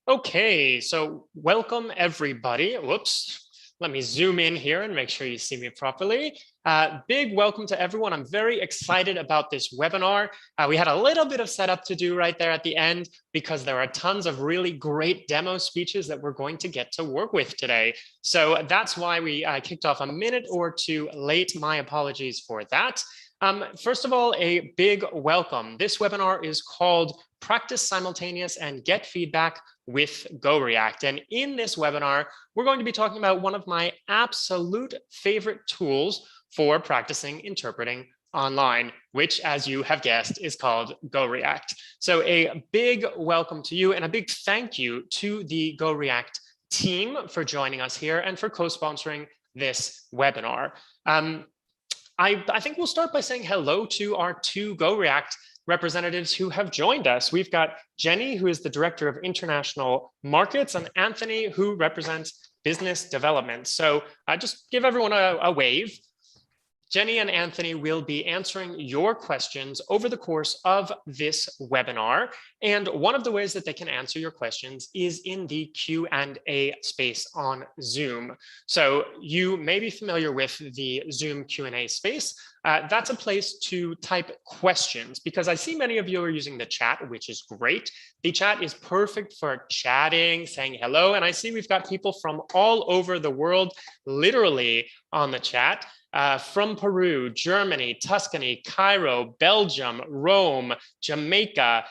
Okay, so welcome everybody. Whoops. Let me zoom in here and make sure you see me properly. Big welcome to everyone. I'm very excited about this webinar. We had a little bit of setup to do right there at the end because there are tons of really great demo speeches that we're going to get to work with today. So that's why we kicked off a minute or two late. My apologies for that. First of all, a big welcome. This webinar is called Practice Simultaneous and Get Feedback with GoReact. And in this webinar, we're going to be talking about one of my absolute favorite tools for practicing interpreting online, which, as you have guessed, is called GoReact. So a big welcome to you and a big thank you to the GoReact team for joining us here and for co-sponsoring this webinar. I think we'll start by saying hello to our two GoReact representatives who have joined us. We've got Jenny, who is the Director of International Markets, and Anthony, who represents Business Development. So just give everyone a wave. Jenny and Anthony will be answering your questions over the course of this webinar. And one of the ways that they can answer your questions is in the Q&A space on Zoom. So you may be familiar with the Zoom Q&A space. That's a place to type questions because I see many of you are using the chat, which is great. The chat is perfect for chatting, saying hello. And I see we've got people from all over the world, literally on the chat. From Peru, Germany, Tuscany, Cairo, Belgium, Rome, Jamaica,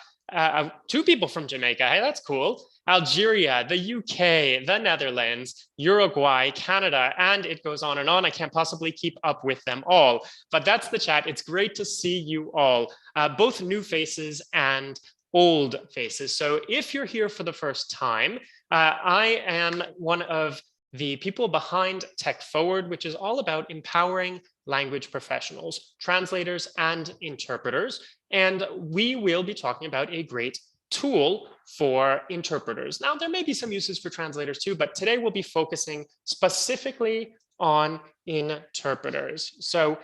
two people from Jamaica, hey, that's cool. Algeria, the UK, the Netherlands, Uruguay, Canada, and it goes on and on. I can't possibly keep up with them all, but that's the chat. It's great to see you all, both new faces and old faces. So if you're here for the first time, I am one of the people behind techforward, which is all about empowering language professionals, translators, and interpreters. And we will be talking about a great tool for interpreters. Now, there may be some uses for translators too, but today we'll be focusing specifically on interpreters. So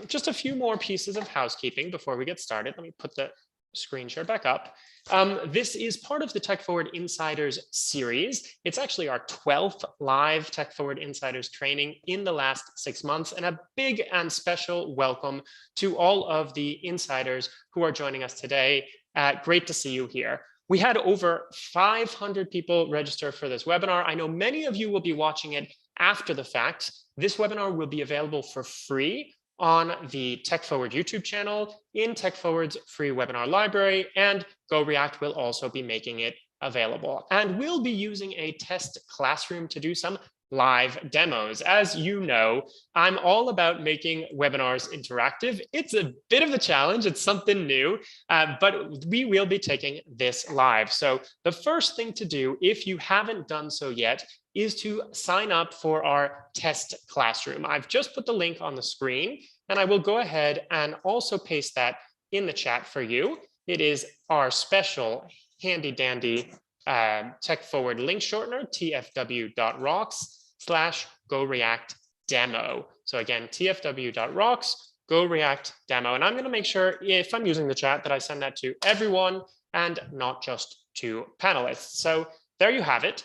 just a few more pieces of housekeeping before we get started. Let me put the screen share back up. This is part of the techforward Insiders series. It's actually our 12th live techforward Insiders training in the last 6 months, and a big and special welcome to all of the insiders who are joining us today. Great to see you here. We had over 500 people register for this webinar. I know many of you will be watching it after the fact. This webinar will be available for free on the techforward YouTube channel, in techforward's free webinar library, and GoReact will also be making it available. And we'll be using a test classroom to do some live demos. As you know, I'm all about making webinars interactive. It's a bit of a challenge. It's something new, but we will be taking this live. So the first thing to do, if you haven't done so yet, is to sign up for our test classroom. I've just put the link on the screen, and I will go ahead and also paste that in the chat for you. It is our special handy dandy techforward link shortener, tfw.rocks/GoReact demo. So again, tfw.rocks, GoReact demo. And I'm going to make sure, if I'm using the chat, that I send that to everyone and not just to panelists. So there you have it.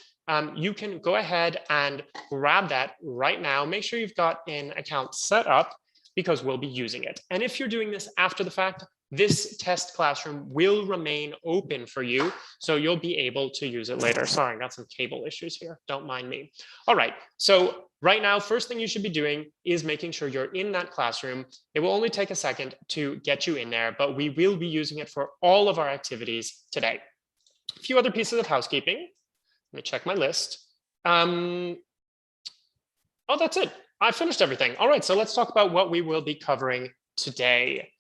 You can go ahead and grab that right now. Make sure you've got an account set up because we'll be using it. And if you're doing this after the fact, this test classroom will remain open for you, so you'll be able to use it later. Sorry, I got some cable issues here. Don't mind me. All right, so right now, first thing you should be doing is making sure you're in that classroom. It will only take a second to get you in there, but we will be using it for all of our activities today. A few other pieces of housekeeping. Let me check my list. Oh, that's it. I finished everything. All right, so let's talk about what we will be covering today.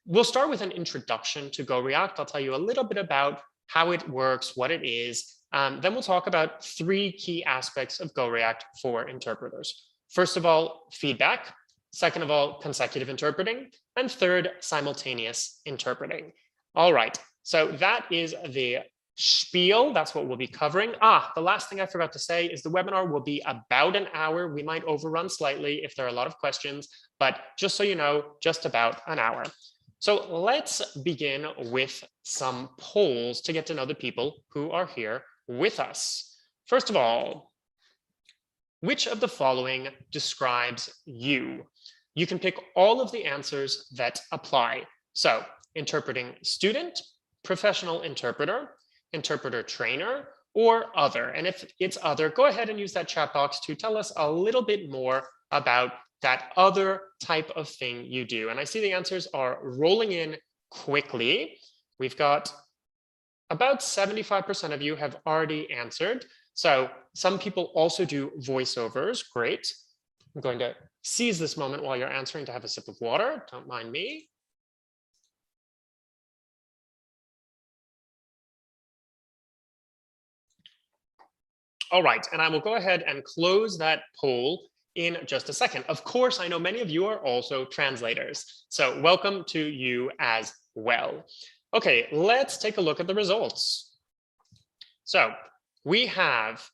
We'll start with an introduction to GoReact. I'll tell you a little bit about how it works, what it is. Then we'll talk about 3 key aspects of GoReact for interpreters. First of all, feedback. Second of all, consecutive interpreting. And third, simultaneous interpreting. All right, so that is the spiel. That's what we'll be covering. The last thing I forgot to say is the webinar will be about an hour. We might overrun slightly if there are a lot of questions, but just so you know, just about an hour. So let's begin with some polls to get to know the people who are here with us. First of all, which of the following describes you? You can pick all of the answers that apply. So interpreting student, professional interpreter, interpreter trainer, or other. And if it's other, go ahead and use that chat box to tell us a little bit more about that other type of thing you do. And I see the answers are rolling in quickly. We've got about 75% of you have already answered. So some people also do voiceovers. Great. I'm going to seize this moment while you're answering to have a sip of water. Don't mind me. All right, and I will go ahead and close that poll in just a second. Of course, I know many of you are also translators, so welcome to you as well. Okay, let's take a look at the results. So we have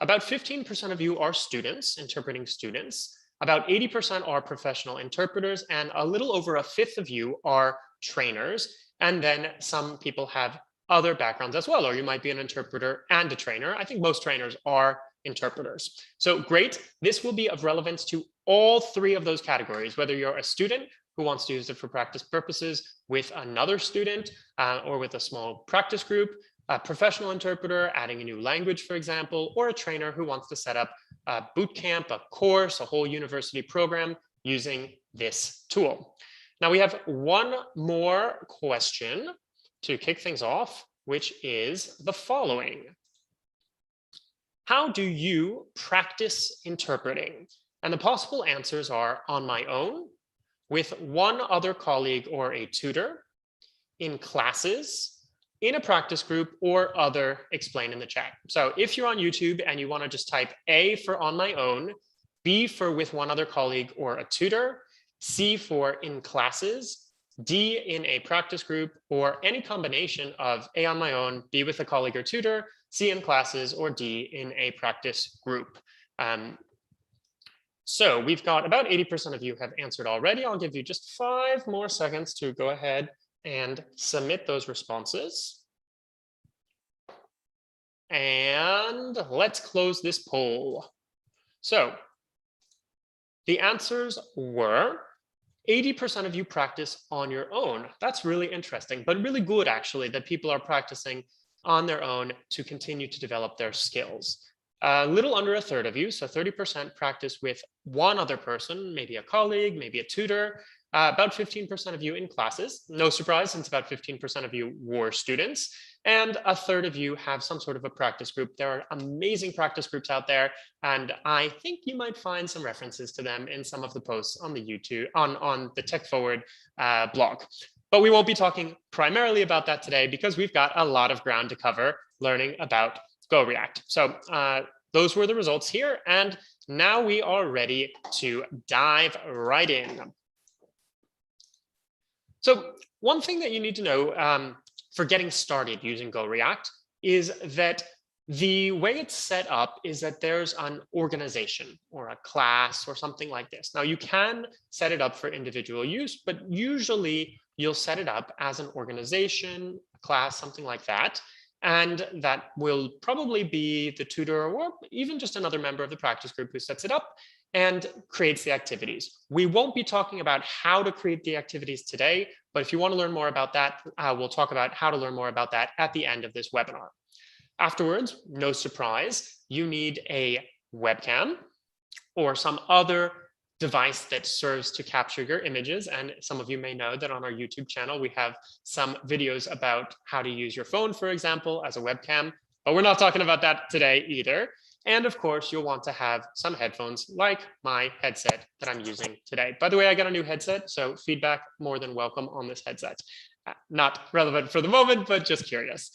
about 15% of you are students, interpreting students. About 80% are professional interpreters, and a little over a fifth of you are trainers. And then some people have other backgrounds as well, or you might be an interpreter and a trainer. I think most trainers are interpreters. So great. This will be of relevance to all three of those categories, whether you're a student who wants to use it for practice purposes with another student or with a small practice group, a professional interpreter adding a new language, for example, or a trainer who wants to set up a boot camp, a course, a whole university program using this tool. Now we have one more question to kick things off, which is the following. How do you practice interpreting? And the possible answers are on my own, with one other colleague or a tutor, in classes, in a practice group, or other, explain in the chat. So if you're on YouTube and you want to just type A for on my own, B for with one other colleague or a tutor, C for in classes, D in a practice group, or any combination of A on my own, B with a colleague or tutor, C in classes, or D in a practice group. So we've got about 80% of you have answered already. I'll give you just 5 more seconds to go ahead and submit those responses. And let's close this poll. So the answers were 80% of you practice on your own. That's really interesting, but really good actually that people are practicing on their own to continue to develop their skills. A little under a third of you, so 30% practice with one other person, maybe a colleague, maybe a tutor. About 15% of you in classes. No surprise, since about 15% of you were students. And a third of you have some sort of a practice group. There are amazing practice groups out there, and I think you might find some references to them in some of the posts on the YouTube, on the techforward blog. But we won't be talking primarily about that today because we've got a lot of ground to cover learning about GoReact. So those were the results here, and now we are ready to dive right in. So one thing that you need to know for getting started using GoReact is that the way it's set up is that there's an organization or a class or something like this. Now you can set it up for individual use, but usually you'll set it up as an organization, a class, something like that. And that will probably be the tutor or even just another member of the practice group who sets it up and creates the activities. We won't be talking about how to create the activities today, but if you want to learn more about that, we'll talk about how to learn more about that at the end of this webinar. Afterwards, no surprise, you need a webcam or some other device that serves to capture your images. And some of you may know that on our YouTube channel, we have some videos about how to use your phone, for example, as a webcam, but we're not talking about that today either. And of course, you'll want to have some headphones like my headset that I'm using today. By the way, I got a new headset, so feedback more than welcome on this headset. Not relevant for the moment, but just curious.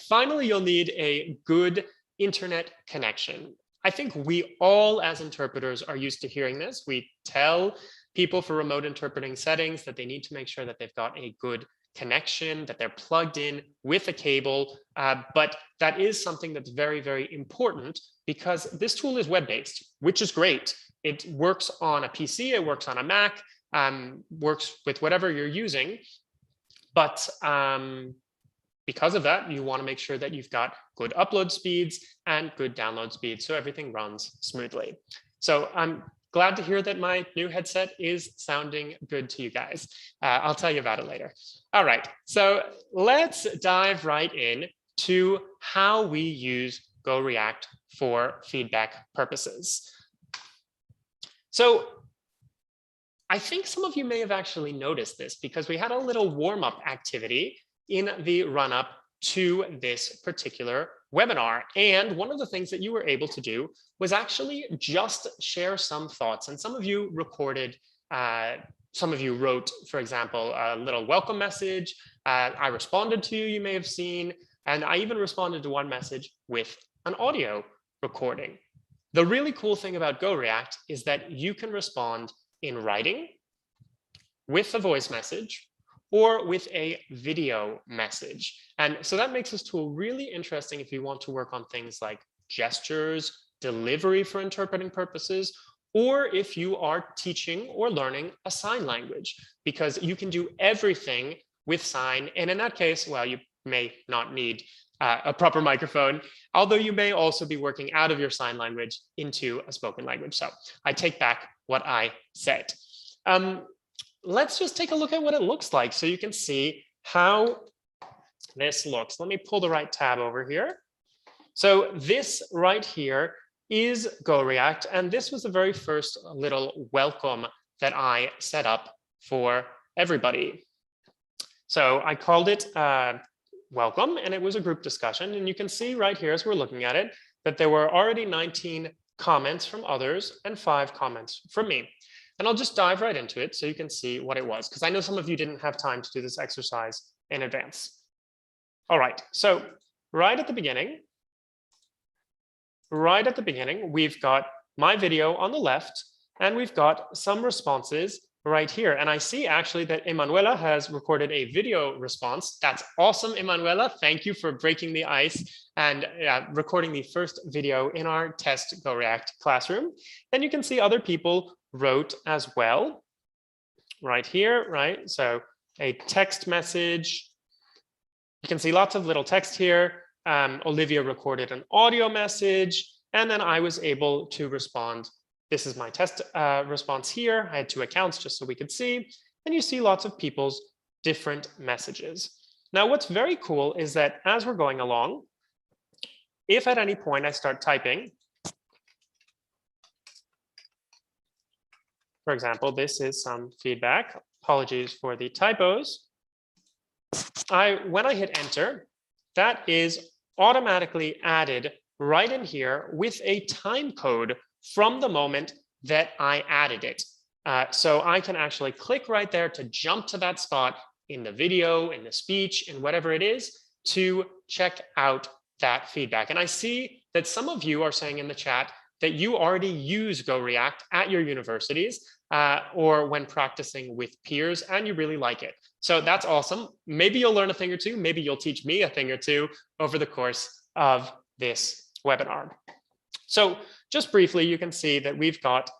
Finally, you'll need a good internet connection. I think we all as interpreters are used to hearing this. We tell people for remote interpreting settings that they need to make sure that they've got a good connection, that they're plugged in with a cable, but that is something that's very, very important because this tool is web-based, which is great. It works on a PC, it works on a Mac, works with whatever you're using. But because of that, you want to make sure that you've got good upload speeds and good download speeds so everything runs smoothly. So I'm glad to hear that my new headset is sounding good to you guys. I'll tell you about it later. All right, so let's dive right in to how we use GoReact for feedback purposes. So I think some of you may have actually noticed this because we had a little warm-up activity in the run-up to this particular webinar. And one of the things that you were able to do was actually just share some thoughts. And some of you recorded, some of you wrote, for example, a little welcome message. I responded to you may have seen, and I even responded to one message with an audio recording. The really cool thing about GoReact is that you can respond in writing, with a voice message, or with a video message. And so that makes this tool really interesting if you want to work on things like gestures, delivery for interpreting purposes, or if you are teaching or learning a sign language, because you can do everything with sign. And in that case, well, you may not need a proper microphone, although you may also be working out of your sign language into a spoken language. So I take back what I said. Let's just take a look at what it looks like so you can see how this looks. Let me pull the right tab over here. So this right here is GoReact, and this was the very first little welcome that I set up for everybody. So I called it welcome, and it was a group discussion. And you can see right here as we're looking at it that there were already 19 comments from others and 5 comments from me. And I'll just dive right into it so you can see what it was, because I know some of you didn't have time to do this exercise in advance. All right, so right at the beginning, we've got my video on the left, and we've got some responses right here. And I see actually that Emanuela has recorded a video response. That's awesome, Emanuela. Thank you for breaking the ice and recording the first video in our test GoReact classroom. And you can see other people wrote as well right here, right? So a text message. You can see lots of little text here. Olivia recorded an audio message, and then I was able to respond. This is my test response here. I had 2 accounts just so we could see, and you see lots of people's different messages. Now, what's very cool is that as we're going along, if at any point I start typing, for example, this is some feedback. Apologies for the typos. When I hit enter, that is automatically added right in here with a time code from the moment that I added it. So I can actually click right there to jump to that spot in the video, in the speech, in whatever it is, to check out that feedback. And I see that some of you are saying in the chat that you already use GoReact at your universities or when practicing with peers, and you really like it. So that's awesome. Maybe you'll learn a thing or two. Maybe you'll teach me a thing or two over the course of this webinar. So just briefly, you can see that we've got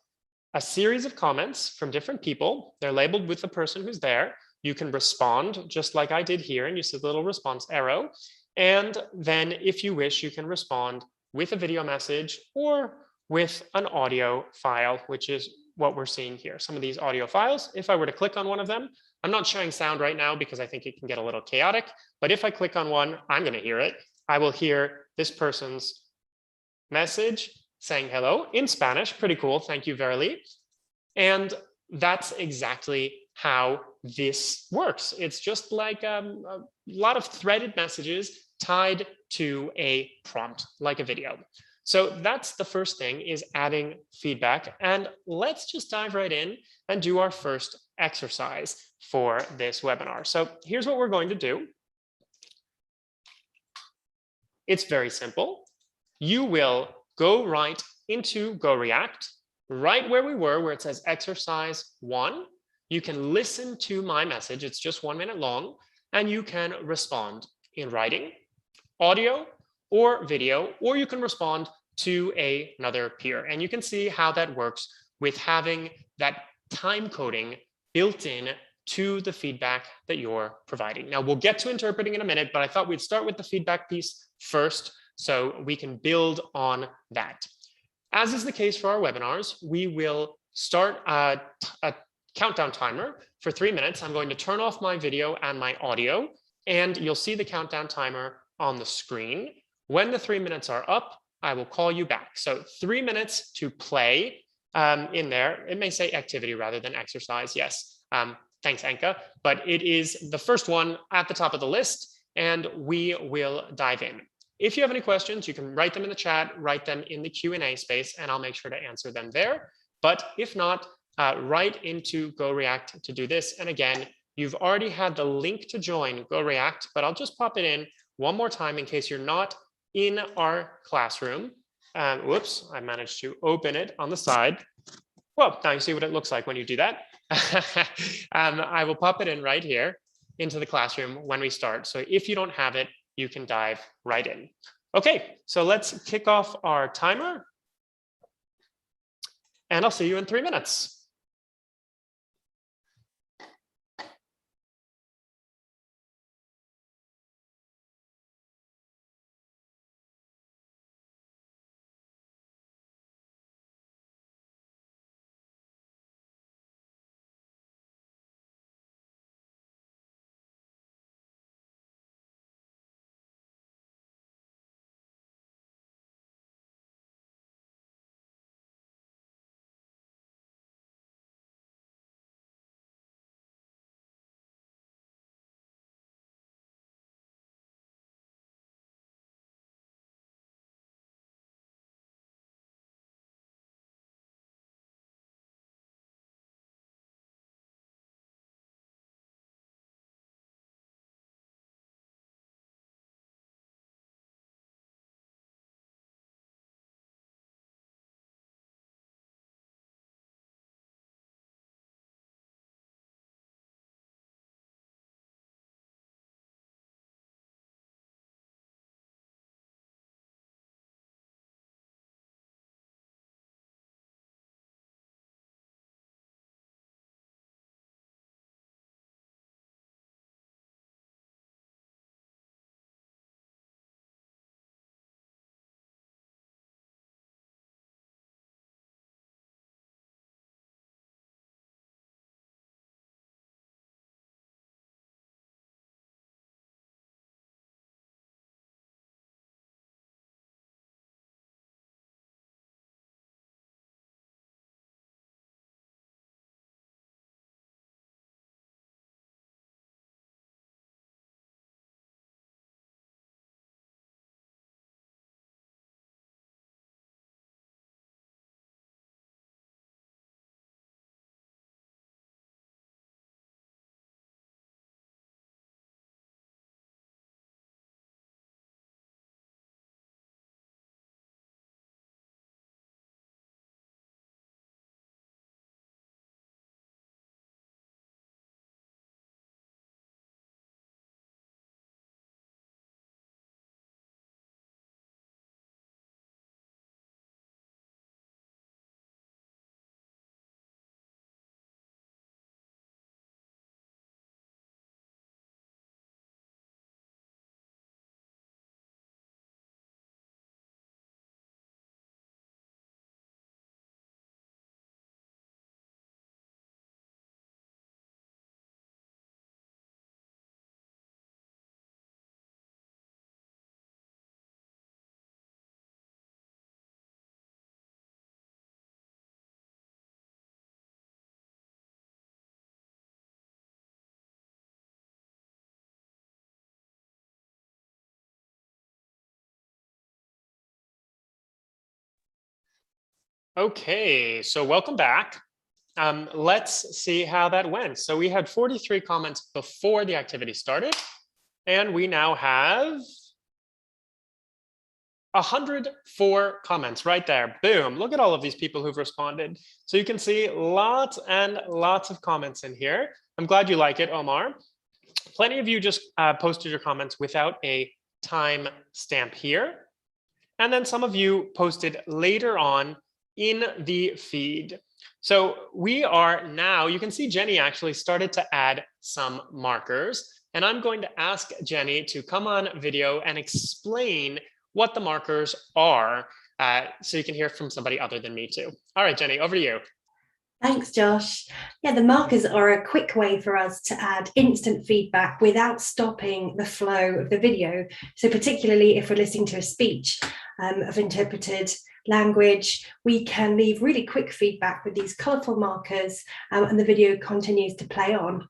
a series of comments from different people. They're labeled with the person who's there. You can respond just like I did here, and you see the little response arrow. And then if you wish, you can respond with a video message or with an audio file, which is what we're seeing here. Some of these audio files, if I were to click on one of them, I'm not showing sound right now because I think it can get a little chaotic, but if I click on one, I'm going to hear it. I will hear this person's message saying hello in Spanish. Pretty cool. Thank you, Verily. And that's exactly how this works. It's just like a lot of threaded messages tied to a prompt, like a video. So that's the first thing, is adding feedback. And let's just dive right in and do our first exercise for this webinar. So here's what we're going to do. It's very simple. You will go right into GoReact, right where we were, where it says exercise 1. You can listen to my message. It's just 1 minute long, and you can respond in writing, audio, or video, or you can respond to another peer. And you can see how that works with having that time coding built in to the feedback that you're providing. Now, we'll get to interpreting in a minute, but I thought we'd start with the feedback piece first so we can build on that. As is the case for our webinars, we will start a countdown timer for 3 minutes. I'm going to turn off my video and my audio, and you'll see the countdown timer on the screen. When the 3 minutes are up, I will call you back. So 3 minutes to play in there. It may say activity rather than exercise. Yes. Thanks, Anka. But it is the first one at the top of the list, and we will dive in. If you have any questions, you can write them in the chat, write them in the Q&A space, and I'll make sure to answer them there. But if not, write into GoReact to do this. And again, you've already had the link to join GoReact, but I'll just pop it in one more time in case you're not in our classroom. Whoops, I managed to open it on the side. Well, now you see what it looks like when you do that. I will pop it in right here into the classroom when we start. So if you don't have it, you can dive right in. Okay, so let's kick off our timer. And I'll see you in 3 minutes. Okay, so welcome back. Let's see how that went. So we had 43 comments before the activity started, and we now have 104 comments right there. Boom, look at all of these people who've responded. So you can see lots and lots of comments in here. I'm glad you like it, Omar. Plenty of you just posted your comments without a time stamp here. And then some of you posted later on in the feed. So we are now, you can see Jenny actually started to add some markers. And I'm going to ask Jenny to come on video and explain what the markers are, so you can hear from somebody other than me too. All right, Jenny, over to you. Thanks, Josh. Yeah, the markers are a quick way for us to add instant feedback without stopping the flow of the video. So particularly if we're listening to a speech of interpreted language, we can leave really quick feedback with these colourful markers, and the video continues to play on.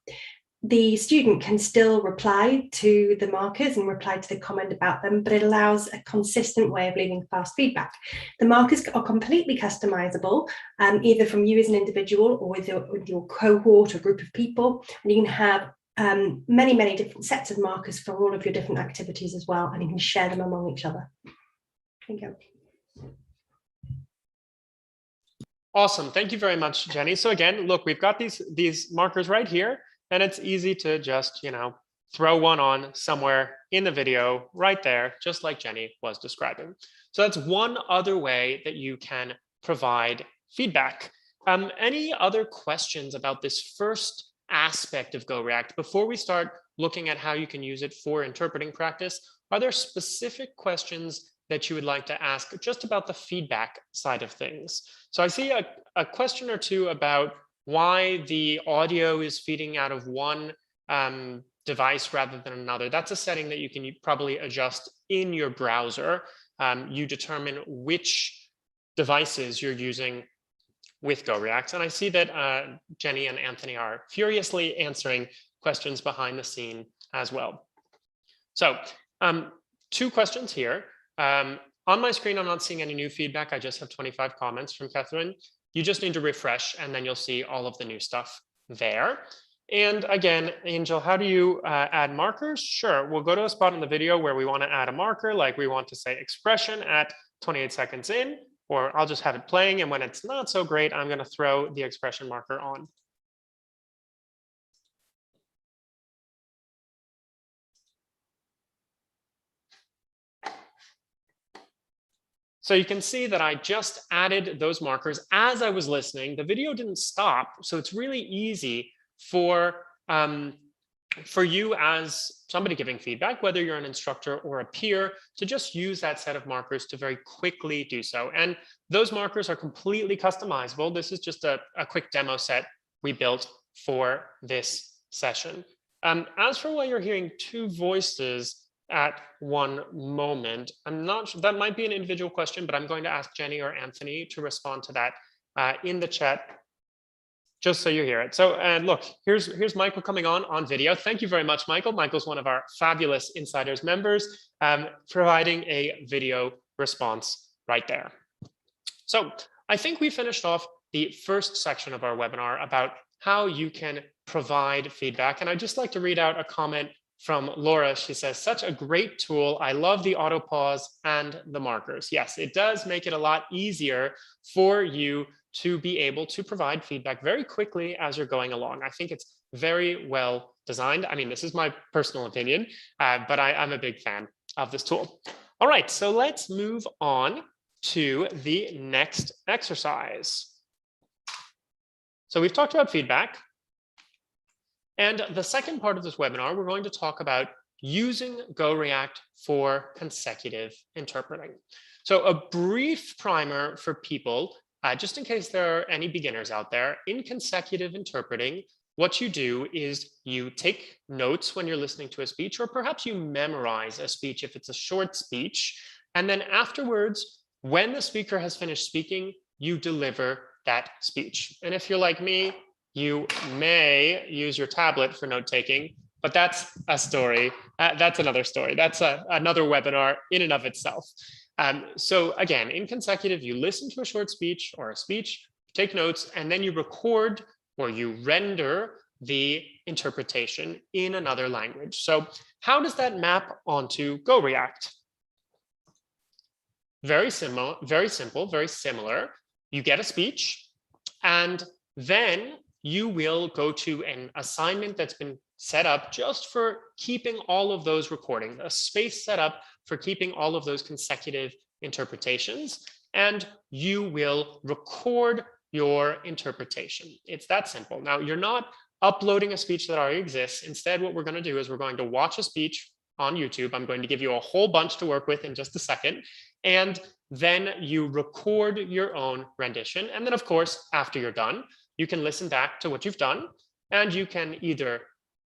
The student can still reply to the markers and reply to the comment about them, but it allows a consistent way of leaving fast feedback. The markers are completely customizable, either from you as an individual or with your cohort or group of people. And you can have many different sets of markers for all of your different activities as well, and you can share them among each other. There you go. Awesome. Thank you very much, Jenny. So again, look, we've got these markers right here. And it's easy to just, throw one on somewhere in the video right there, just like Jenny was describing. So that's one other way that you can provide feedback. Any other questions about this first aspect of GoReact before we start looking at how you can use it for interpreting practice? Are there specific questions that you would like to ask just about the feedback side of things? So I see a question or two about why the audio is feeding out of one device rather than another. That's a setting that you can probably adjust in your browser. You determine which devices you're using with GoReact. And I see that Jenny and Anthony are furiously answering questions behind the scene as well. So two questions here. On my screen, I'm not seeing any new feedback. I just have 25 comments from Catherine. You just need to refresh and then you'll see all of the new stuff there. And again, Angel, how do you add markers? Sure, we'll go to a spot in the video where we want to add a marker, like we want to say expression at 28 seconds in, or I'll just have it playing. And when it's not so great, I'm going to throw the expression marker on. So you can see that I just added those markers as I was listening. The video didn't stop, so it's really easy for you as somebody giving feedback, whether you're an instructor or a peer, to just use that set of markers to very quickly do so. And those markers are completely customizable. This is just a quick demo set we built for this session. As for why you're hearing two voices at one moment, I'm not sure, that might be an individual question, but I'm going to ask Jenny or Anthony to respond to that in the chat, just so you hear it. So look, here's Michael coming on video. Thank you very much, Michael. Michael's one of our fabulous Insiders members, providing a video response right there. So I think we finished off the first section of our webinar about how you can provide feedback. And I'd just like to read out a comment from Laura. She says, such a great tool. I love the auto pause and the markers. Yes, it does make it a lot easier for you to be able to provide feedback very quickly as you're going along. I think it's very well designed. I mean, this is my personal opinion, but I'm a big fan of this tool. All right, so let's move on to the next exercise. So we've talked about feedback. And the second part of this webinar, we're going to talk about using GoReact for consecutive interpreting. So a brief primer for people, just in case there are any beginners out there. In consecutive interpreting, what you do is you take notes when you're listening to a speech, or perhaps you memorize a speech if it's a short speech. And then afterwards, when the speaker has finished speaking, you deliver that speech. And if you're like me, you may use your tablet for note taking, but that's a story. That's another story. That's another webinar in and of itself. So again, in consecutive, you listen to a short speech or a speech, take notes, and then you record or you render the interpretation in another language. So how does that map onto GoReact? Very simple, very similar. You get a speech, and then you will go to an assignment that's been set up just for keeping all of those recordings, a space set up for keeping all of those consecutive interpretations. And you will record your interpretation. It's that simple. Now, you're not uploading a speech that already exists. Instead, what we're going to do is we're going to watch a speech on YouTube. I'm going to give you a whole bunch to work with in just a second. And then you record your own rendition. And then, of course, after you're done, you can listen back to what you've done. And you can either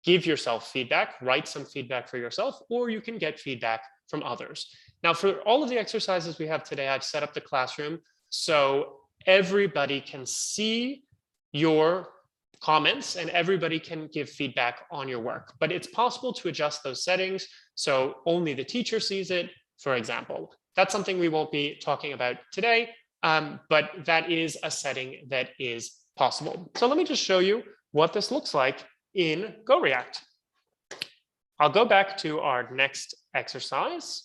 give yourself feedback, write some feedback for yourself, or you can get feedback from others. Now, for all of the exercises we have today, I've set up the classroom so everybody can see your comments and everybody can give feedback on your work. But it's possible to adjust those settings so only the teacher sees it, for example. That's something we won't be talking about today, but that is a setting that is possible. So let me just show you what this looks like in GoReact. I'll go back to our next exercise.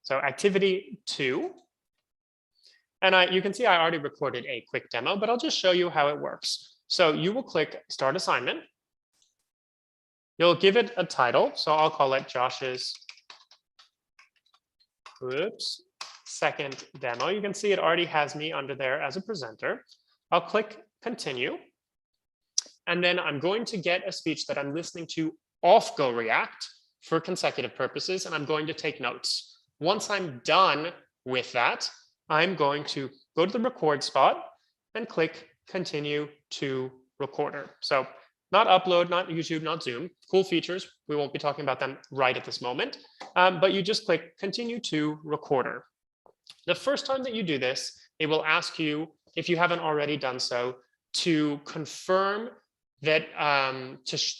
So activity 2. And you can see I already recorded a quick demo, but I'll just show you how it works. So you will click Start Assignment. You'll give it a title. So I'll call it Josh's second demo. You can see it already has me under there as a presenter. I'll click Continue. And then I'm going to get a speech that I'm listening to off GoReact for consecutive purposes, and I'm going to take notes. Once I'm done with that, I'm going to go to the record spot and click Continue to Recorder. So not upload, not YouTube, not Zoom. Cool features. We won't be talking about them right at this moment, but you just click Continue to Recorder. The first time that you do this, it will ask you, if you haven't already done so, to confirm that,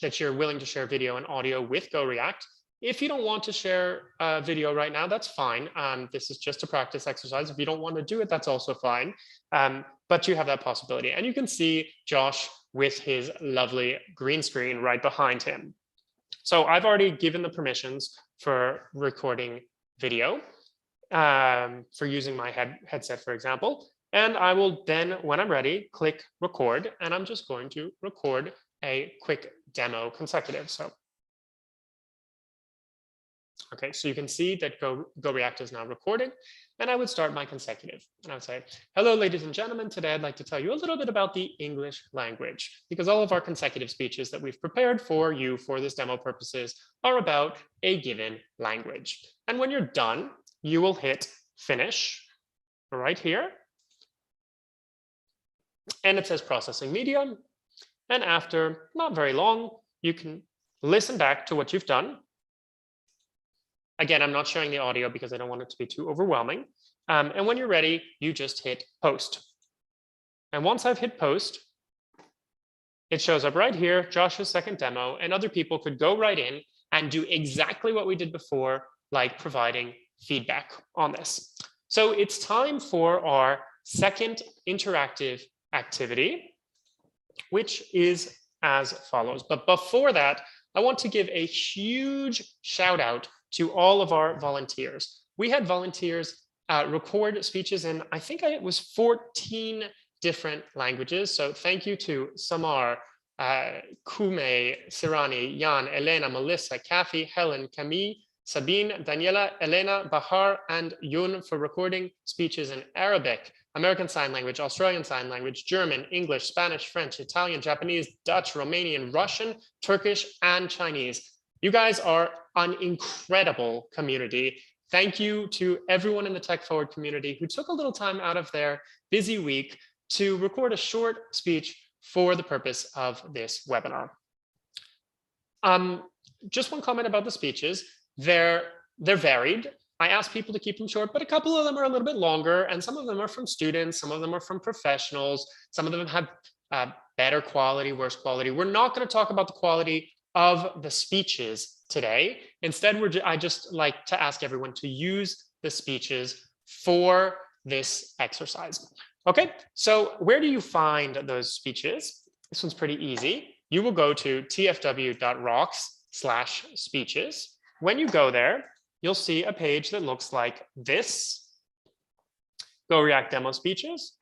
that you're willing to share video and audio with GoReact. If you don't want to share video right now, that's fine. This is just a practice exercise. If you don't want to do it, that's also fine. But you have that possibility. And you can see Josh with his lovely green screen right behind him. So I've already given the permissions for recording video, for using my headset, for example. And I will then, when I'm ready, click record, and I'm just going to record a quick demo consecutive. So, okay, so you can see that GoReact is now recording, and I would start my consecutive. And I would say, hello, ladies and gentlemen, today I'd like to tell you a little bit about the English language, because all of our consecutive speeches that we've prepared for you for this demo purposes are about a given language. And when you're done, you will hit finish right here. And it says processing media. And after not very long, you can listen back to what you've done. Again, I'm not showing the audio because I don't want it to be too overwhelming. And when you're ready, you just hit post. And once I've hit post, it shows up right here, Josh's second demo, and other people could go right in and do exactly what we did before, like providing feedback on this. So it's time for our second interactive activity, which is as follows. But before that, I want to give a huge shout out to all of our volunteers. We had volunteers record speeches in, I think it was 14 different languages. So thank you to Samar, Kume, Sirani, Jan, Elena, Melissa, Kathy, Helen, Camille, Sabine, Daniela, Elena, Bahar, and Yun for recording speeches in Arabic, American Sign Language, Australian Sign Language, German, English, Spanish, French, Italian, Japanese, Dutch, Romanian, Russian, Turkish, and Chinese. You guys are an incredible community. Thank you to everyone in the Tech Forward community who took a little time out of their busy week to record a short speech for the purpose of this webinar. Just one comment about the speeches. They're varied. I asked people to keep them short, but a couple of them are a little bit longer, and some of them are from students, some of them are from professionals, some of them have better quality, worse quality. We're not going to talk about the quality of the speeches today. Instead, I just like to ask everyone to use the speeches for this exercise. Okay, so where do you find those speeches? This one's pretty easy. You will go to tfw.rocks/speeches. When you go there, you'll see a page that looks like this, GoReact demo speeches,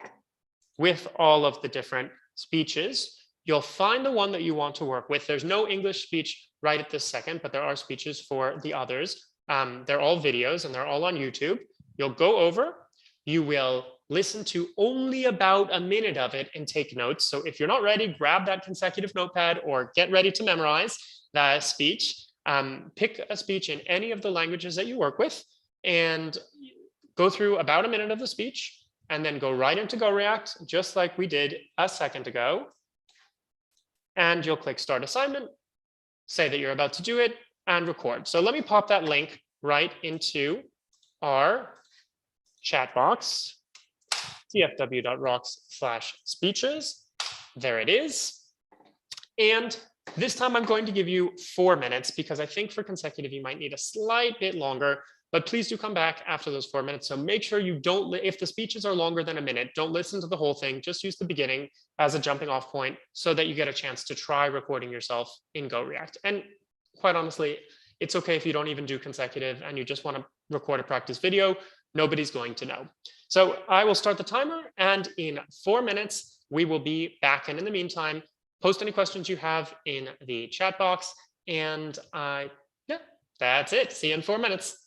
with all of the different speeches. You'll find the one that you want to work with. There's no English speech right at this second, but there are speeches for the others. They're all videos and they're all on YouTube. You'll go over, you will listen to only about a minute of it and take notes. So if you're not ready, grab that consecutive notepad or get ready to memorize that speech. Pick a speech in any of the languages that you work with and go through about a minute of the speech and then go right into GoReact, just like we did a second ago. And you'll click Start Assignment, say that you're about to do it, and record. So let me pop that link right into our chat box, tfw.rocks/speeches. There it is. And this time I'm going to give you 4 minutes because I think for consecutive you might need a slight bit longer, but please do come back after those 4 minutes. So make sure you don't, if the speeches are longer than a minute, don't listen to the whole thing. Just use the beginning as a jumping off point so that you get a chance to try recording yourself in GoReact. And quite honestly, it's okay if you don't even do consecutive and you just want to record a practice video. Nobody's going to know. So I will start the timer, and in 4 minutes, we will be back. And in the meantime, post any questions you have in the chat box. And yeah, that's it. See you in 4 minutes.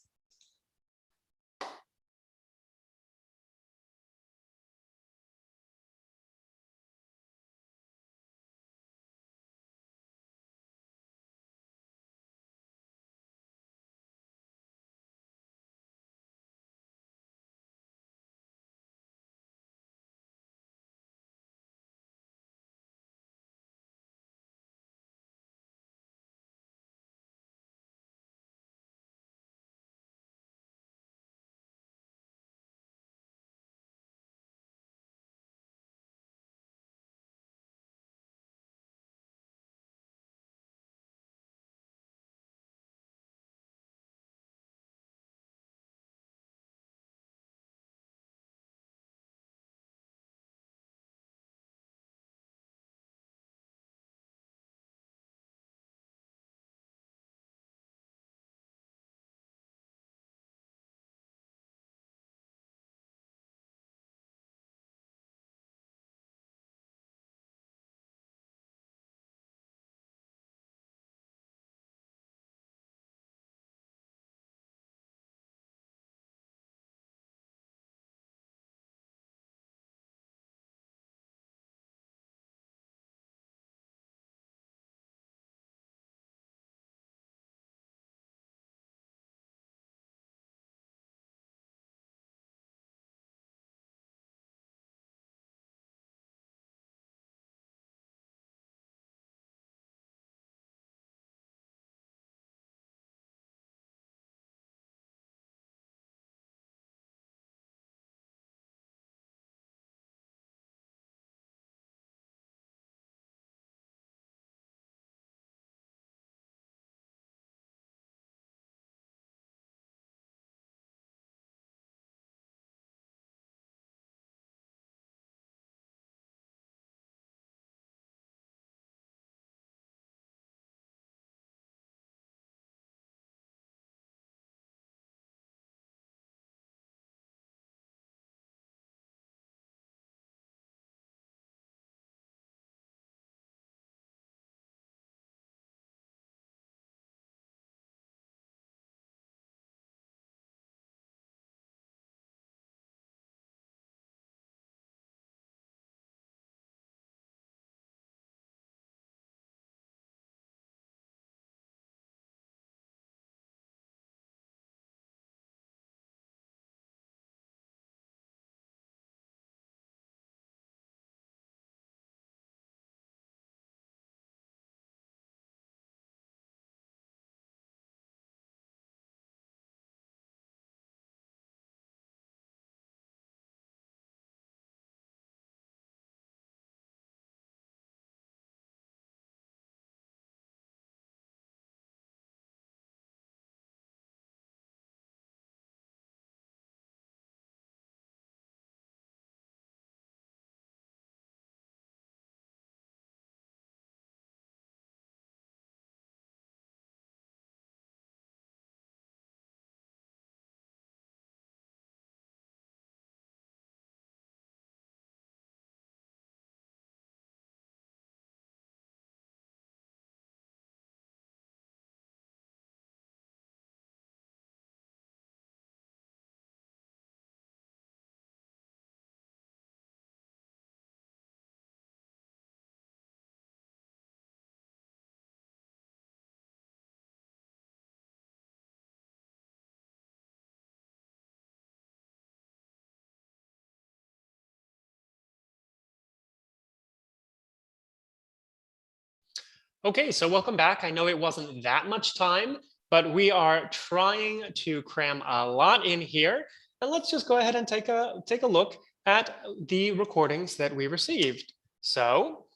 Okay, so welcome back. I know it wasn't that much time, but we are trying to cram a lot in here. And let's just go ahead and take a look at the recordings that we received. So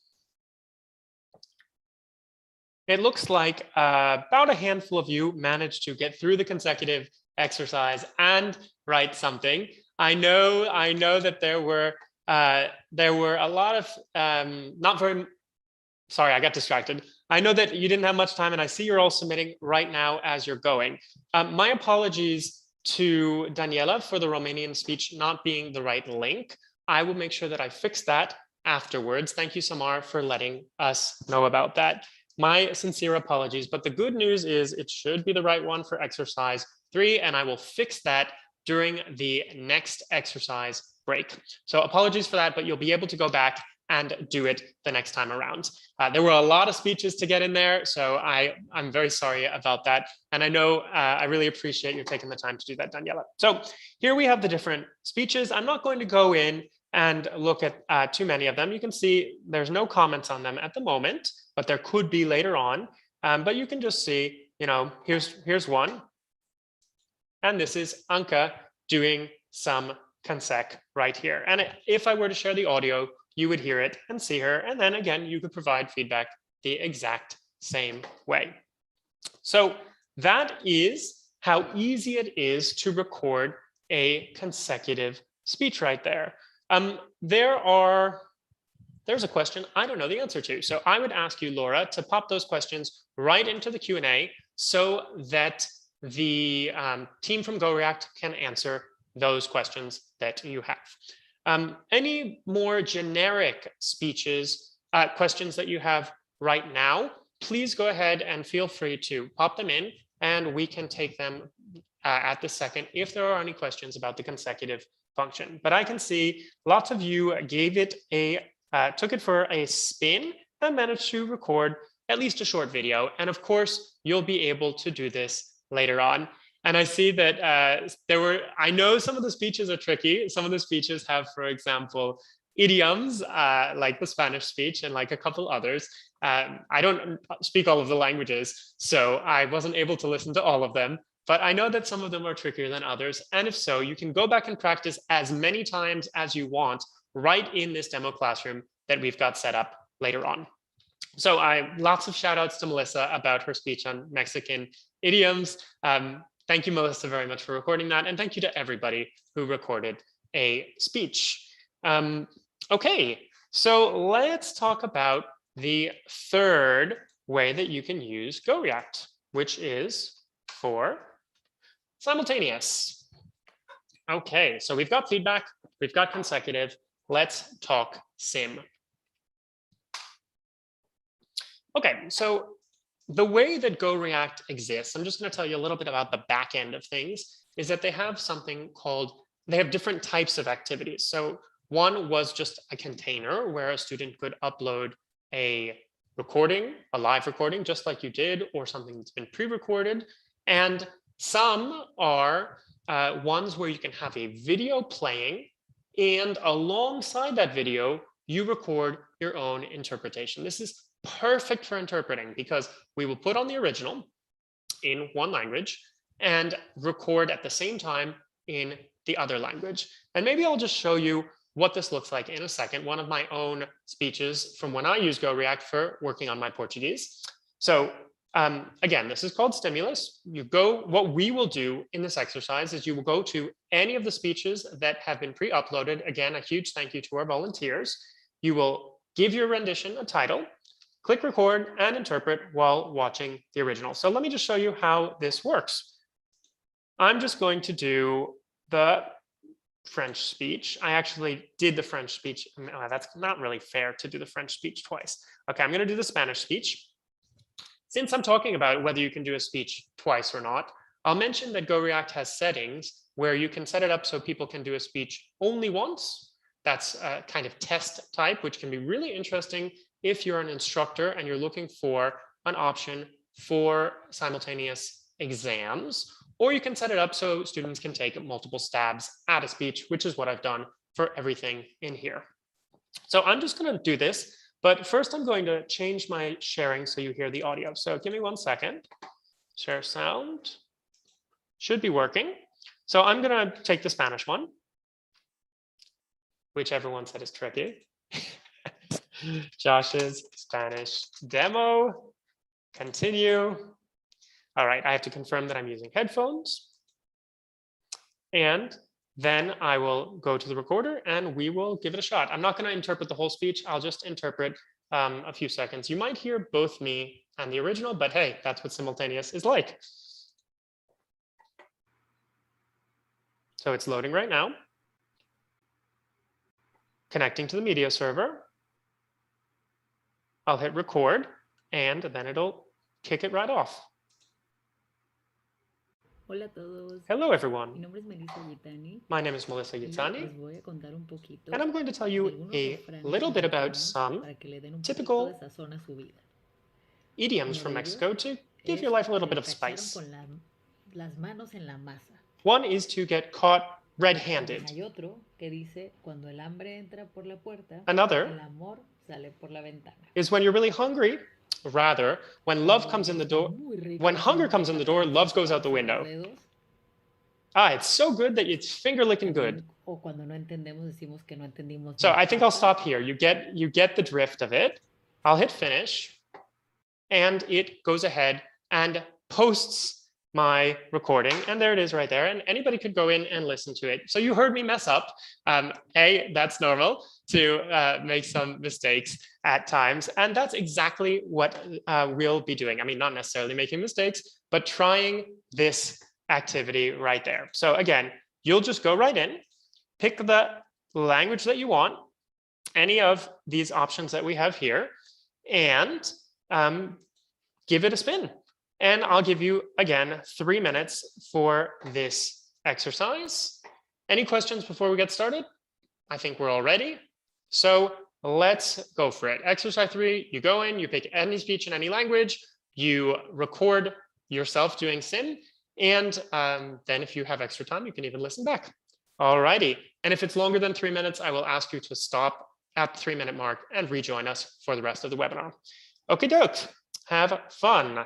it looks like about a handful of you managed to get through the consecutive exercise and write something. I know that there were a lot of not very. Sorry, I got distracted. I know that you didn't have much time, and I see you're all submitting right now as you're going. My apologies to Daniela for the Romanian speech not being the right link. I will make sure that I fix that afterwards. Thank you, Samar, for letting us know about that. My sincere apologies, but the good news is it should be the right one for exercise 3, and I will fix that during the next exercise break. So apologies for that, but you'll be able to go back and do it the next time around. There were a lot of speeches to get in there, so I'm very sorry about that. And I know I really appreciate you taking the time to do that, Daniela. So here we have the different speeches. I'm not going to go in and look at too many of them. You can see there's no comments on them at the moment, but there could be later on. But you can just see, here's one. And this is Anka doing some consec right here. And if I were to share the audio, you would hear it and see her. And then again, you could provide feedback the exact same way. So that is how easy it is to record a consecutive speech right there. There's a question I don't know the answer to. So I would ask you, Laura, to pop those questions right into the Q&A so that the team from GoReact can answer those questions that you have. Any more generic speeches, questions that you have right now, please go ahead and feel free to pop them in, and we can take them at the second if there are any questions about the consecutive function. But I can see lots of you gave it took it for a spin and managed to record at least a short video. And of course, you'll be able to do this later on. And I see that I know some of the speeches are tricky. Some of the speeches have, for example, idioms like the Spanish speech and like a couple others. I don't speak all of the languages, so I wasn't able to listen to all of them. But I know that some of them are trickier than others. And if so, you can go back and practice as many times as you want right in this demo classroom that we've got set up later on. So lots of shout outs to Melissa about her speech on Mexican idioms. Thank you, Melissa, very much for recording that. And thank you to everybody who recorded a speech. Okay, so let's talk about the third way that you can use GoReact, which is for simultaneous. Okay, so we've got feedback, we've got consecutive. Let's talk sim. Okay, so the way that GoReact exists, I'm just going to tell you a little bit about the back end of things, is that they have something called, they have different types of activities. So one was just a container where a student could upload a recording, a live recording, just like you did, or something that's been pre-recorded. And some are ones where you can have a video playing, and alongside that video, you record your own interpretation. This is perfect for interpreting because we will put on the original in one language and record at the same time in the other language. And maybe I'll just show you what this looks like in a second. One of my own speeches from when I use GoReact for working on my Portuguese. So again, this is called Stimulus. What we will do in this exercise is you will go to any of the speeches that have been pre-uploaded. Again, a huge thank you to our volunteers. You will give your rendition a title, click record and interpret while watching the original. So let me just show you how this works. I'm just going to do the French speech. I actually did the French speech. That's not really fair to do the French speech twice. Okay, I'm going to do the Spanish speech. Since I'm talking about whether you can do a speech twice or not, I'll mention that GoReact has settings where you can set it up so people can do a speech only once. That's a kind of test type, which can be really interesting if you're an instructor and you're looking for an option for simultaneous exams, or you can set it up so students can take multiple stabs at a speech, which is what I've done for everything in here. So I'm just going to do this, But first, I'm going to change my sharing so you hear the audio. So give me 1 second. Share sound. Should be working. So I'm going to take the Spanish one, which everyone said is tricky. Josh's Spanish demo. Continue. All right, I have to confirm that I'm using headphones. And then I will go to the recorder and we will give it a shot. I'm not going to interpret the whole speech. I'll just interpret a few seconds. You might hear both me and the original, but hey, that's what Simultaneous is like. So it's loading right now. Connecting to the media server. I'll hit record and then it'll kick it right off. Hola a todos. Hello, Mi everyone. nombre es Melissa Gitani My name is Melissa y Gitani, les voy a contar un poquito and I'm going to tell de you algunos a refranes little bit about mexicanos some para que le den un poquito de typical sazón a su vida. idioms Uno from de ellos Mexico to give es your life a little que bit le of cacharon spice. con las manos en la masa. One is to get caught También red-handed. hay otro que dice cuando el hambre entra por la puerta, Another el amor sale por la ventana. is when you're really hungry, rather, when love comes in the door, when hunger comes in the door, love goes out the window. Ah, it's so good that it's finger licking good. O cuando no entendemos decimos que no entendimos. So I think I'll stop here. You get the drift of it. I'll hit finish and it goes ahead and posts my recording, and there it is right there, and anybody could go in and listen to it. So you heard me mess up. Hey, that's normal to make some mistakes at times, and that's exactly what we'll be doing. I mean, not necessarily making mistakes, but trying this activity right there. So again, you'll just go right in, pick the language that you want, any of these options that we have here, and give it a spin. And I'll give you, again, 3 minutes for this exercise. Any questions before we get started? I think we're all ready. So let's go for it. Exercise 3, you go in, you pick any speech in any language, you record yourself doing sim, and then if you have extra time, you can even listen back. All righty. And if it's longer than 3 minutes, I will ask you to stop at the 3-minute mark and rejoin us for the rest of the webinar. Okay, doke. Have fun.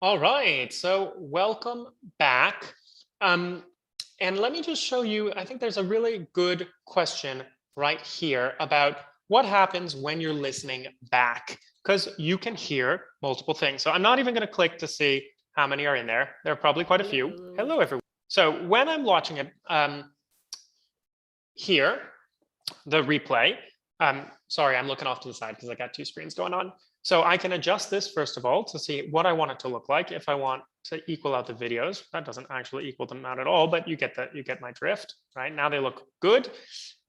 All right, so welcome back. And let me just show you, I think there's a really good question right here about what happens when you're listening back, because you can hear multiple things. So I'm not even going to click to see how many are in there. There are probably quite a few. Hello, everyone. So when I'm watching it here, the replay, sorry, I'm looking off to the side because I got two screens going on. So I can adjust this first of all to see what I want it to look like. If I want to equal out the videos, that doesn't actually equal them out at all, but you get my drift, right? Now they look good.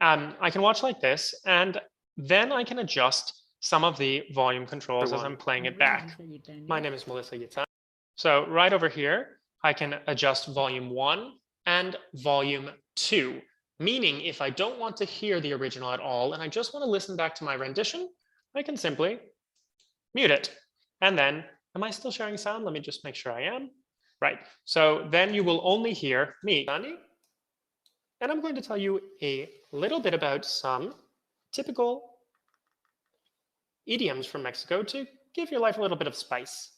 I can watch like this, and then I can adjust some of the volume controls as I'm playing it back. My name is Melissa Yitzhak. So right over here, I can adjust volume 1 and volume 2. Meaning if I don't want to hear the original at all, and I just want to listen back to my rendition, I can simply mute it. And then, am I still sharing sound? Let me just make sure I am. Right, so then you will only hear me, Andy. And I'm going to tell you a little bit about some typical idioms from Mexico to give your life a little bit of spice.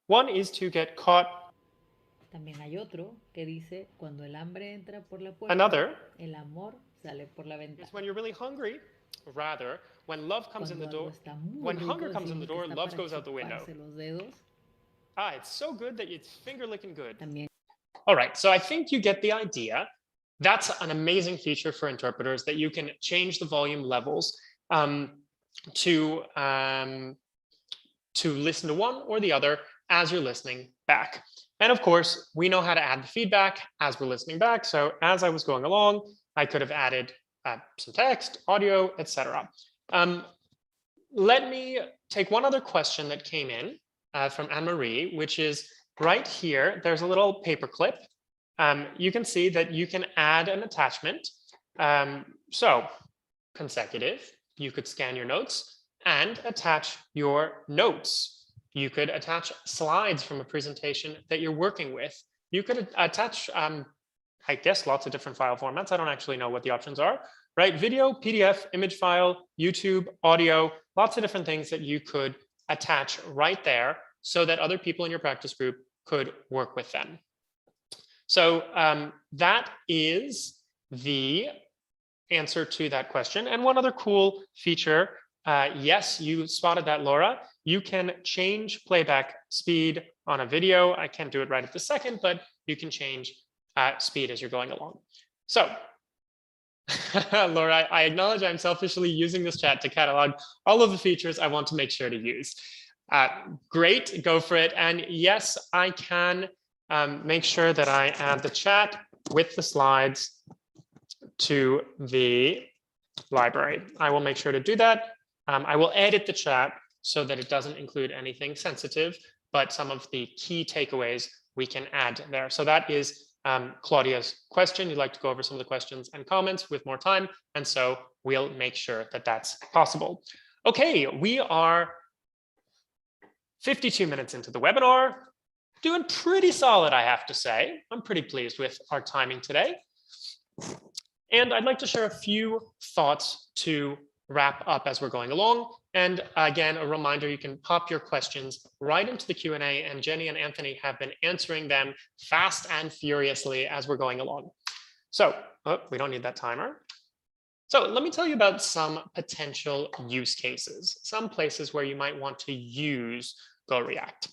One is to get caught. También hay otro que dice, cuando el hambre entra por la puerta, Another el amor sale por la ventana. is when you're really hungry. Rather, when love comes in the door, when hunger comes in the door, love goes out the window. Los dedos. Ah, it's so good that it's finger licking good. También. All right, so I think you get the idea. That's an amazing feature for interpreters, that you can change the volume levels to listen to one or the other as you're listening back. And of course, we know how to add the feedback as we're listening back. So as I was going along, I could have added some text, audio, etc. Let me take one other question that came in from Anne-Marie, which is right here. There's a little paper clip. You can see that you can add an attachment. So consecutive, you could scan your notes and attach your notes. You could attach slides from a presentation that you're working with. You could attach, I guess, lots of different file formats. I don't actually know what the options are, right? Video, PDF, image file, YouTube, audio, lots of different things that you could attach right there so that other people in your practice group could work with them. So that is the answer to that question. And one other cool feature, yes, you spotted that, Laura. You can change playback speed on a video. I can't do it right at the second, but you can change speed as you're going along. So, Laura, I acknowledge I'm selfishly using this chat to catalog all of the features I want to make sure to use. Great, go for it. And yes, I can make sure that I add the chat with the slides to the library. I will make sure to do that. I will edit the chat so that it doesn't include anything sensitive, but some of the key takeaways we can add there. So that is Claudia's question. You'd like to go over some of the questions and comments with more time. And so we'll make sure that that's possible. Okay, we are 52 minutes into the webinar. Doing pretty solid, I have to say. I'm pretty pleased with our timing today. And I'd like to share a few thoughts to wrap up as we're going along. And again, a reminder, you can pop your questions right into the Q&A, and Jenny and Anthony have been answering them fast and furiously as we're going along. So, we don't need that timer. So let me tell you about some potential use cases, some places where you might want to use GoReact.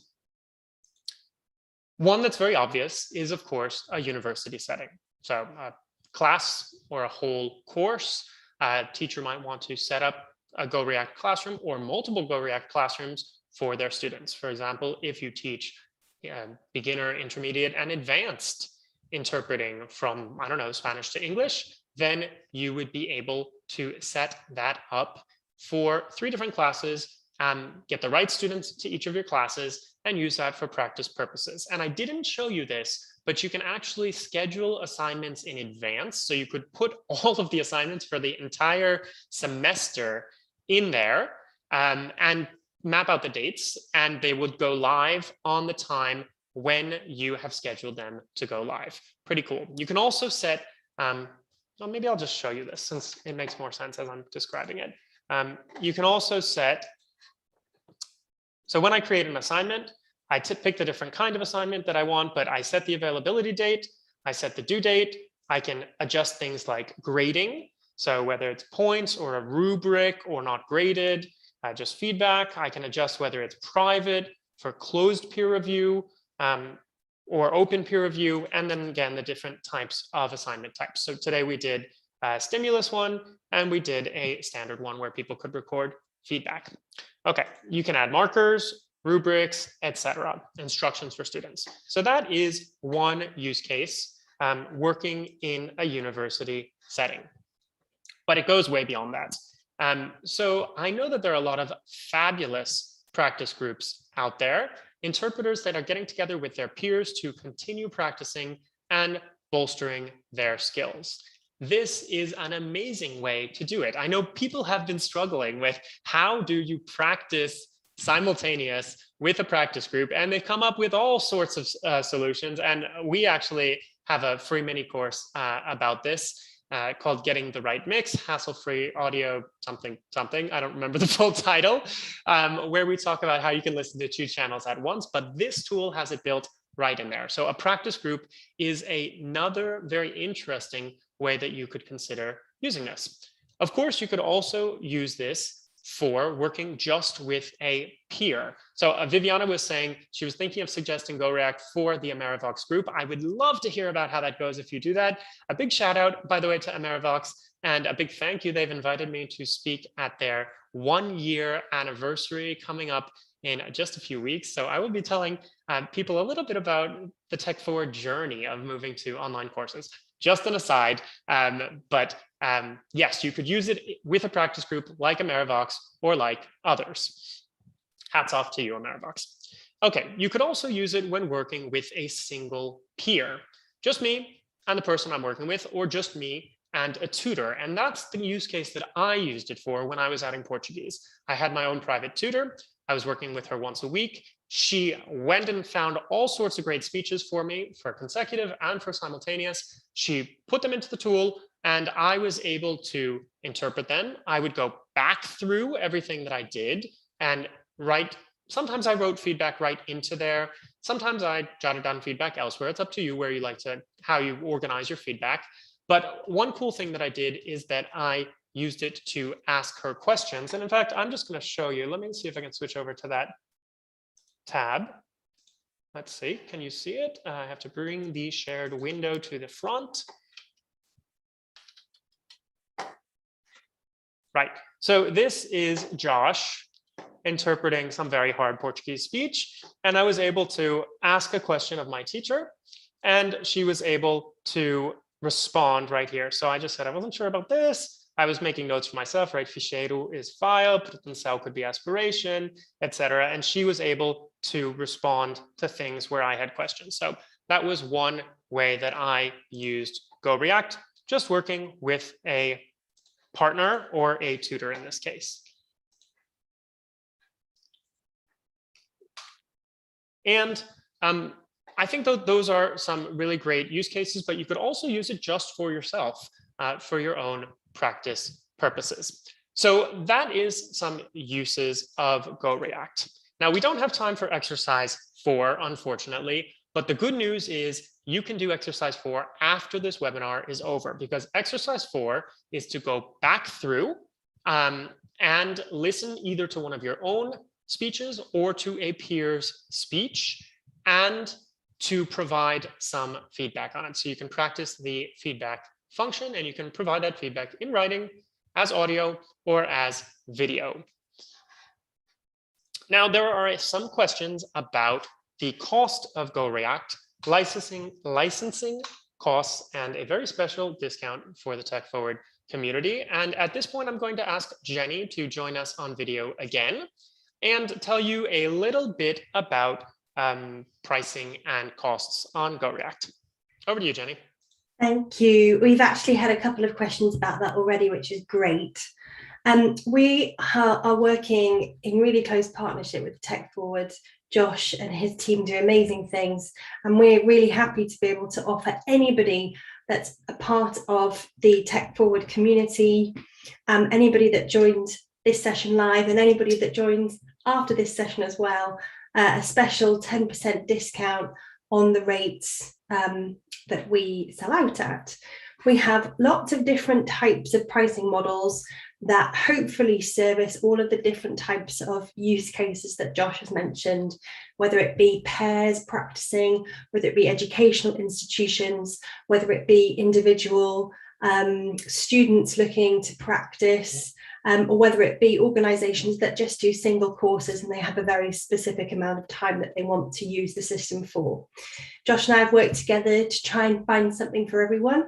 One that's very obvious is, of course, a university setting. So a class or a whole course, a teacher might want to set up a GoReact classroom or multiple GoReact classrooms for their students. For example, if you teach beginner, intermediate, and advanced interpreting from, I don't know, Spanish to English, then you would be able to set that up for 3 different classes, get the right students to each of your classes, and use that for practice purposes. And I didn't show you this, but you can actually schedule assignments in advance. So you could put all of the assignments for the entire semester in there and map out the dates, and they would go live on the time when you have scheduled them to go live. Pretty cool. You can also set, well, maybe I'll just show you this since it makes more sense as I'm describing it. You can also set So when I create an assignment, I pick the different kind of assignment that I want, but I set the availability date, I set the due date, I can adjust things like grading. So whether it's points or a rubric or not graded, just feedback. I can adjust whether it's private for closed peer review or open peer review. And then again, the different types of assignment types. So today we did a stimulus one, and we did a standard one where people could record feedback. Okay, you can add markers, rubrics, etc., instructions for students. So that is one use case working in a university setting. But it goes way beyond that. So I know that there are a lot of fabulous practice groups out there, interpreters that are getting together with their peers to continue practicing and bolstering their skills. This is an amazing way to do it. I know people have been struggling with how do you practice simultaneous with a practice group, and they've come up with all sorts of solutions. And we actually have a free mini course about this called Getting the Right Mix, Hassle-Free Audio something. I don't remember the full title, where we talk about how you can listen to 2 channels at once, but this tool has it built right in there. So a practice group is another very interesting way that you could consider using this. Of course, you could also use this for working just with a peer. So Viviana was saying she was thinking of suggesting GoReact for the AmeriVox group. I would love to hear about how that goes if you do that. A big shout out, by the way, to AmeriVox, and a big thank you. They've invited me to speak at their 1-year anniversary coming up in just a few weeks. So I will be telling people a little bit about the tech forward journey of moving to online courses. Just an aside, but yes, you could use it with a practice group like AmeriVox or like others. Hats off to you, AmeriVox. Okay, you could also use it when working with a single peer, just me and the person I'm working with, or just me and a tutor. And that's the use case that I used it for when I was adding Portuguese. I had my own private tutor. I was working with her once a week. She went and found all sorts of great speeches for me for consecutive and for simultaneous. She put them into the tool and I was able to interpret them. I would go back through everything that I did and write. Sometimes I wrote feedback right into there. Sometimes I jotted down feedback elsewhere. It's up to you where you like to, how you organize your feedback. But one cool thing that I did is that I used it to ask her questions. And in fact, I'm just going to show you. Let me see if I can switch over to that tab. Let's see, can you see it? I have to bring the shared window to the front. Right, so this is Josh interpreting some very hard Portuguese speech. And I was able to ask a question of my teacher, and she was able to respond right here. So I just said, I wasn't sure about this. I was making notes for myself, right? Ficheiro is file, potencial could be aspiration, etc. And she was able to respond to things where I had questions. So that was one way that I used GoReact, just working with a partner or a tutor in this case. And I think those are some really great use cases, but you could also use it just for yourself, for your own practice purposes. So that is some uses of GoReact. Now, we don't have time for exercise 4, unfortunately, but the good news is you can do exercise 4 after this webinar is over, because exercise 4 is to go back through and listen either to one of your own speeches or to a peer's speech and to provide some feedback on it. So you can practice the feedback function and you can provide that feedback in writing, as audio, or as video. Now, there are some questions about the cost of GoReact, licensing costs, and a very special discount for the Tech Forward community. And at this point, I'm going to ask Jenny to join us on video again and tell you a little bit about pricing and costs on GoReact. Over to you, Jenny. Thank you. We've actually had a couple of questions about that already, which is great. We are working in really close partnership with Tech Forward. Josh and his team do amazing things, and we're really happy to be able to offer anybody that's a part of the Tech Forward community, anybody that joined this session live and anybody that joins after this session as well, a special 10% discount on the rates that we sell out at. We have lots of different types of pricing models that hopefully service all of the different types of use cases that Josh has mentioned, whether it be pairs practicing, whether it be educational institutions, whether it be individual students looking to practice, or whether it be organizations that just do single courses and they have a very specific amount of time that they want to use the system for. Josh and I have worked together to try and find something for everyone,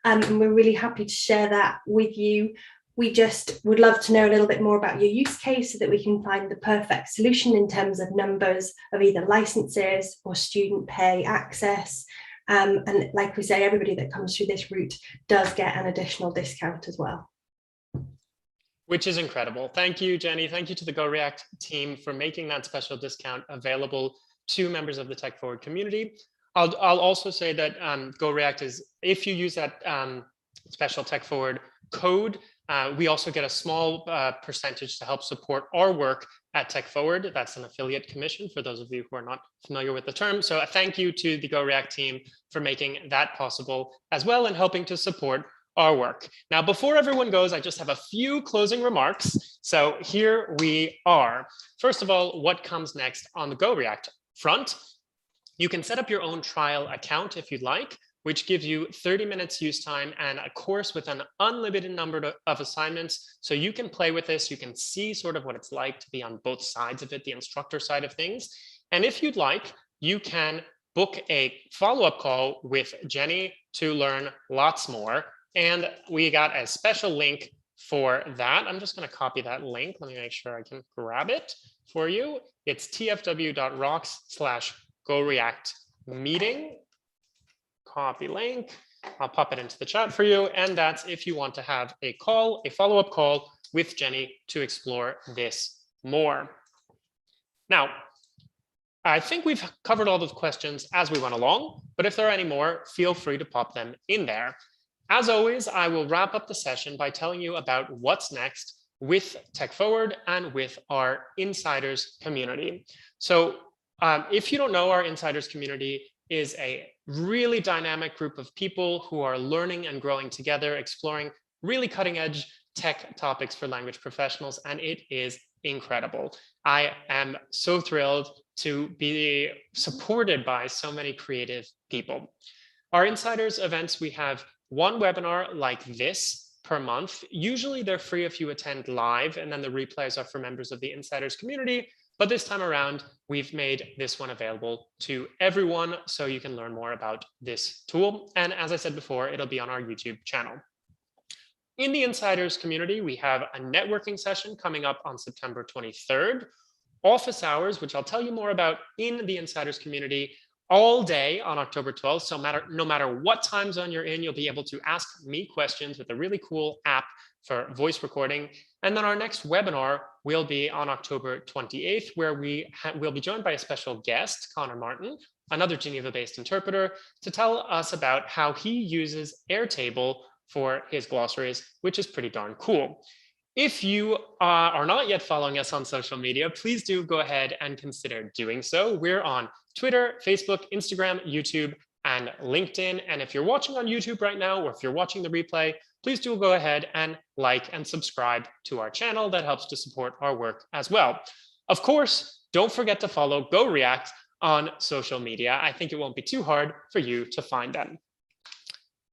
and we're really happy to share that with you. We just would love to know a little bit more about your use case so that we can find the perfect solution in terms of numbers of either licenses or student pay access. And like we say, everybody that comes through this route does get an additional discount as well. Which is incredible. Thank you, Jenny. Thank you to the GoReact team for making that special discount available to members of the Tech Forward community. I'll also say that GoReact is, if you use that special Tech Forward code, we also get a small percentage to help support our work at Tech Forward. That's an affiliate commission for those of you who are not familiar with the term. So a thank you to the GoReact team for making that possible as well and helping to support our work. Now, before everyone goes, I just have a few closing remarks. So here we are. First of all, what comes next on the GoReact front? You can set up your own trial account if you'd like, which gives you 30 minutes use time and a course with an unlimited number of assignments. So you can play with this. You can see sort of what it's like to be on both sides of it, the instructor side of things. And if you'd like, you can book a follow-up call with Jenny to learn lots more. And we got a special link for that. I'm just going to copy that link. Let me make sure I can grab it for you. It's tfw.rocks/GoReact meeting. Copy link. I'll pop it into the chat for you. And that's if you want to have a call, a follow-up call with Jenny to explore this more. Now, I think we've covered all those questions as we went along, but if there are any more, feel free to pop them in there. As always, I will wrap up the session by telling you about what's next with Tech Forward and with our Insiders community. So if you don't know, our Insiders community is a really dynamic group of people who are learning and growing together, exploring really cutting edge tech topics for language professionals, and it is incredible. I am so thrilled to be supported by so many creative people. Our Insiders events, we have one webinar like this per month. Usually they're free if you attend live, and then the replays are for members of the Insiders community. But this time around, we've made this one available to everyone so you can learn more about this tool. And as I said before, it'll be on our YouTube channel. In the Insiders community, we have a networking session coming up on September 23rd, office hours, which I'll tell you more about in the Insiders community all day on October 12th. So no matter what time zone you're in, you'll be able to ask me questions with a really cool app for voice recording. And then our next webinar will be on October 28th, where we'll be joined by a special guest, Connor Martin, another Geneva-based interpreter, to tell us about how he uses Airtable for his glossaries, which is pretty darn cool. If you are not yet following us on social media, please do go ahead and consider doing so. We're on Twitter, Facebook, Instagram, YouTube, and LinkedIn. And if you're watching on YouTube right now, or if you're watching the replay, please do go ahead and like and subscribe to our channel. That helps to support our work as well. Of course, don't forget to follow GoReact on social media. I think it won't be too hard for you to find them.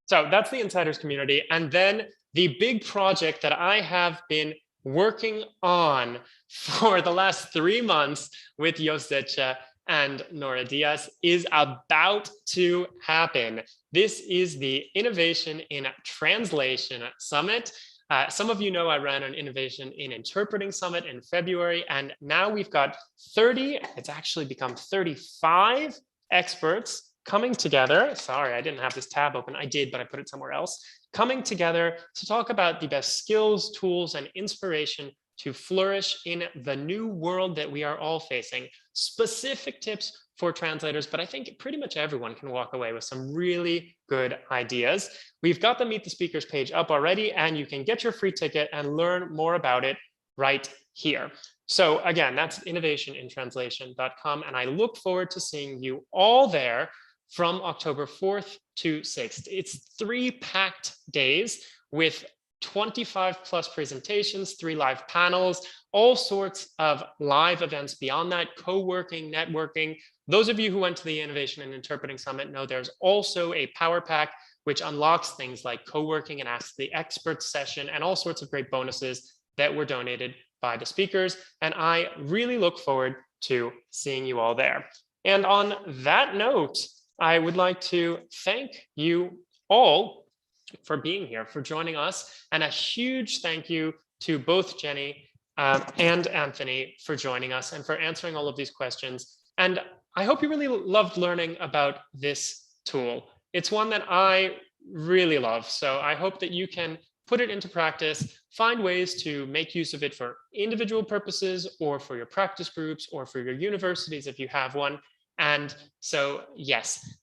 So that's the Insiders community. And then the big project that I have been working on for the last 3 months with Josecha and Nora Diaz is about to happen. This is the Innovation in Translation Summit. Some of you know I ran an Innovation in Interpreting Summit in February, and now we've got 30, it's actually become 35 experts coming together. Sorry, I didn't have this tab open. I did, but I put it somewhere else. Coming together to talk about the best skills, tools, and inspiration to flourish in the new world that we are all facing. Specific tips for translators, but I think pretty much everyone can walk away with some really good ideas. We've got the Meet the Speakers page up already, and you can get your free ticket and learn more about it right here. So again, that's innovationintranslation.com. And I look forward to seeing you all there from October 4th to 6th. It's 3 packed days with 25 plus presentations, 3 live panels, all sorts of live events beyond that, co-working, networking. Those of you who went to the Innovation and Interpreting Summit know there's also a power pack which unlocks things like co-working and Ask the Experts session and all sorts of great bonuses that were donated by the speakers. And I really look forward to seeing you all there. And on that note, I would like to thank you all for being here, for joining us. And a huge thank you to both Jenny and Anthony for joining us and for answering all of these questions. And I hope you really loved learning about this tool. It's one that I really love. So I hope that you can put it into practice, find ways to make use of it for individual purposes or for your practice groups or for your universities if you have one. And so, yes,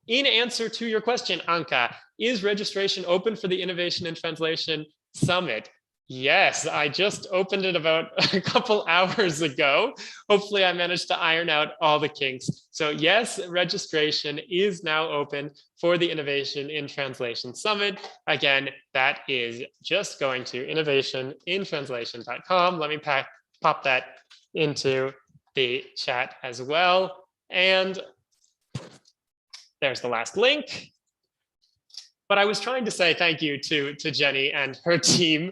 in answer to your question, Anka, is registration open for the Innovation in Translation Summit? Yes, I just opened it about a couple hours ago. Hopefully I managed to iron out all the kinks. So yes, registration is now open for the Innovation in Translation Summit. Again, that is just going to innovationintranslation.com. Let me pop that into the chat as well. And there's the last link. But I was trying to say thank you to Jenny and her team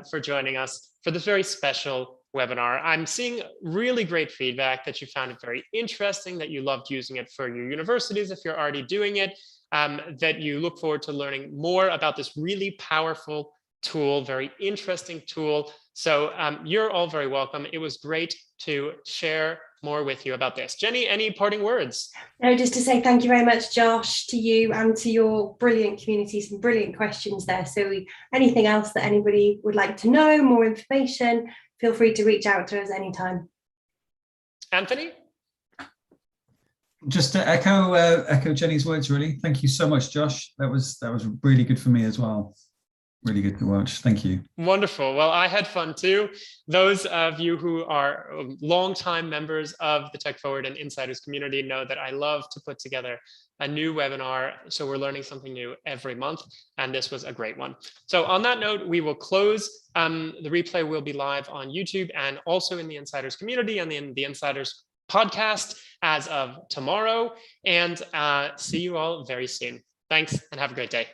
for joining us for this very special webinar. I'm seeing really great feedback that you found it very interesting, that you loved using it for your universities if you're already doing it, that you look forward to learning more about this really powerful tool, very interesting tool. So you're all very welcome. It was great to share more with you about this. Jenny, any parting words? No, just to say thank you very much, Josh, to you and to your brilliant community, some brilliant questions there. So anything else that anybody would like to know, more information, feel free to reach out to us anytime. Anthony? Just to echo Jenny's words, really. Thank you so much, Josh. That was really good for me as well. Really good to watch. Thank you. Wonderful. Well, I had fun too. Those of you who are longtime members of the Tech Forward and Insiders community know that I love to put together a new webinar. So we're learning something new every month, and this was a great one. So on that note, we will close. The replay will be live on YouTube and also in the Insiders community and in the Insiders podcast as of tomorrow. And see you all very soon. Thanks and have a great day.